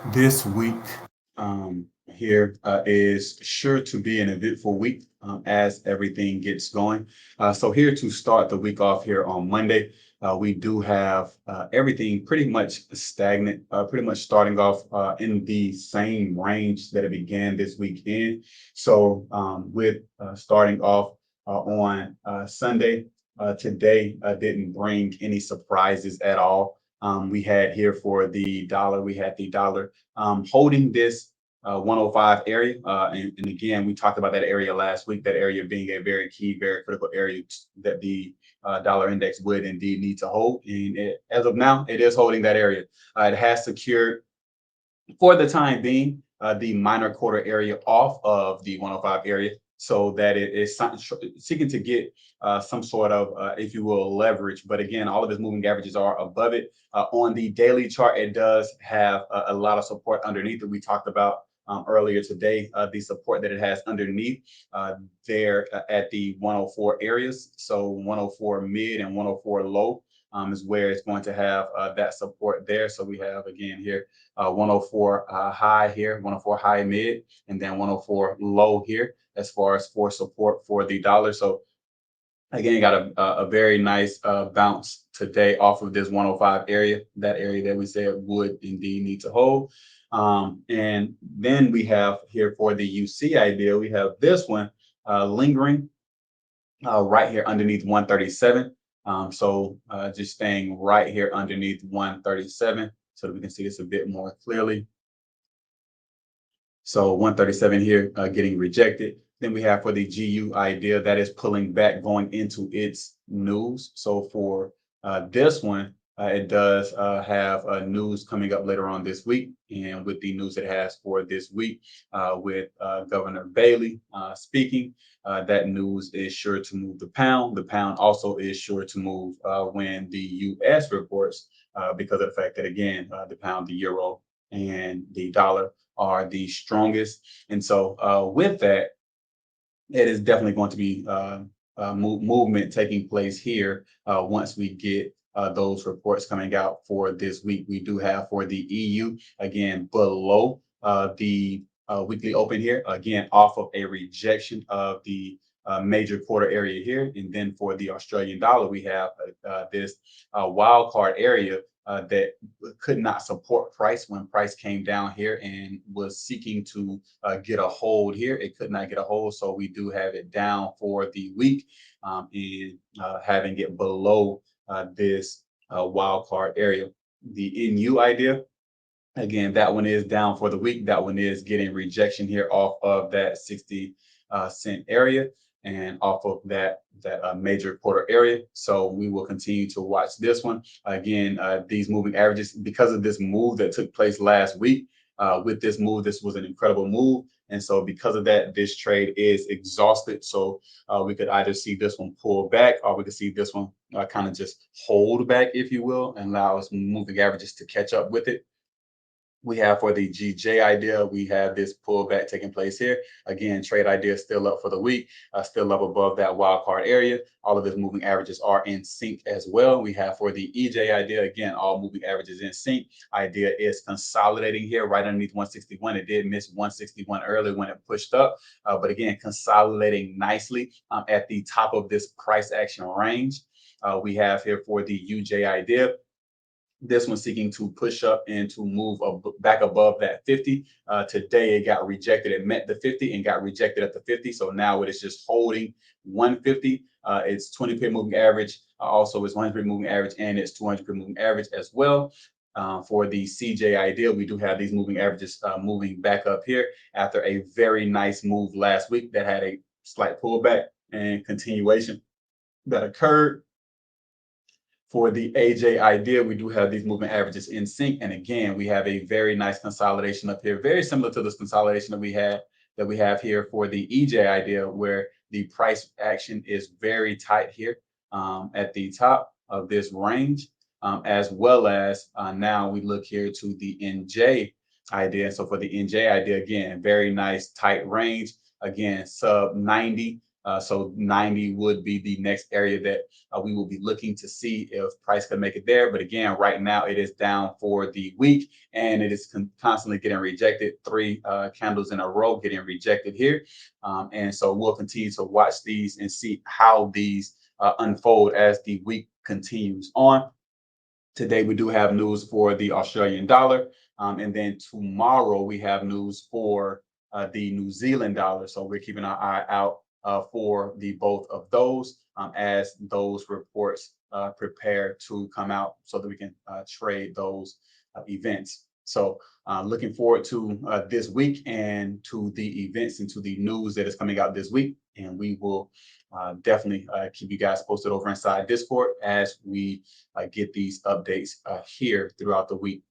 This week here is sure to be an eventful week as everything gets going. So here to start the week off here on Monday, we do have everything pretty much stagnant, pretty much starting off in the same range that it began this week in. So with starting off on Sunday, today didn't bring any surprises at all. We had here for the dollar, we had the dollar holding this 105 area. And again, we talked about that area last week, that area being a very key, very critical area that the dollar index would indeed need to hold. And as of now, it is holding that area. It has secured for the time being, the minor quarter area off of the 105 area so that it is seeking to get some sort of, if you will, leverage. But again, all of its moving averages are above it. On the daily chart, it does have a lot of support underneath it. We talked about earlier today, the support that it has underneath there at the 104 areas. So 104 mid and 104 low is where it's going to have that support there. So we have again here 104 high here, 104 high mid, and then 104 low here as far as for support for the dollar. So again, you got a very nice bounce today off of this 105 area, that area that we said would indeed need to hold. And then we have here for the UC idea, we have this one lingering right here underneath 137. So just staying right here underneath 137 so that we can see this a bit more clearly. So 137 here getting rejected. Then we have for the GU idea that is pulling back going into its news. So for this one, it does have news coming up later on this week. And with the news it has for this week with Governor Bailey speaking, that news is sure to move the pound. The pound also is sure to move when the US reports because of the fact that, again, the pound, the euro, and the dollar are the strongest. And so with that, it is definitely going to be movement taking place here once we get those reports coming out for this week. We do have for the EU, again, below the weekly open here, again, off of a rejection of the major quarter area here. And then for the Australian dollar, we have this wild card area that could not support price when price came down here and was seeking to get a hold here. It could not get a hold, so we do have it down for the week and having it below this wild card area. The NU idea, again, that one is down for the week. That one is getting rejection here off of that 60 cent area and off of that major quarter area. So we will continue to watch this one. Again, these moving averages, because of this move that took place last week, with this move, this was an incredible move. And so because of that, this trade is exhausted. So we could either see this one pull back or we could see this one kind of just hold back, if you will, and allow us moving averages to catch up with it. We have for the GJ idea, we have this pullback taking place here. Again, trade idea still up for the week, still up above that wild card area. All of its moving averages are in sync as well. We have for the EJ idea, again, all moving averages in sync. Idea is consolidating here right underneath 161. It did miss 161 early when it pushed up, but again, consolidating nicely at the top of this price action range. We have here for the UJ idea, this one seeking to push up and to move back above that 50. Today it got rejected. It met the 50 and got rejected at the 50. So now it is just holding 150. It's 20 period moving average. Also, it's 100 period moving average and it's 200 period moving average as well. For the CJ idea, we do have these moving averages moving back up here after a very nice move last week that had a slight pullback and continuation that occurred. For the AJ idea, we do have these movement averages in sync. And again, we have a very nice consolidation up here, very similar to this consolidation that we have here for the EJ idea, where the price action is very tight here at the top of this range, as well as now we look here to the NJ idea. So for the NJ idea, again, very nice tight range, again, sub 90. So 90 would be the next area that we will be looking to see if price can make it there. But again, right now it is down for the week, and it is constantly getting rejected. 3 candles in a row getting rejected here. And so we'll continue to watch these and see how these unfold as the week continues on. Today, we do have news for the Australian dollar. And then tomorrow, we have news for the New Zealand dollar. So we're keeping our eye out for the both of those as those reports prepare to come out so that we can trade those events. So looking forward to this week and to the events and to the news that is coming out this week. And we will definitely keep you guys posted over inside Discord as we get these updates here throughout the week.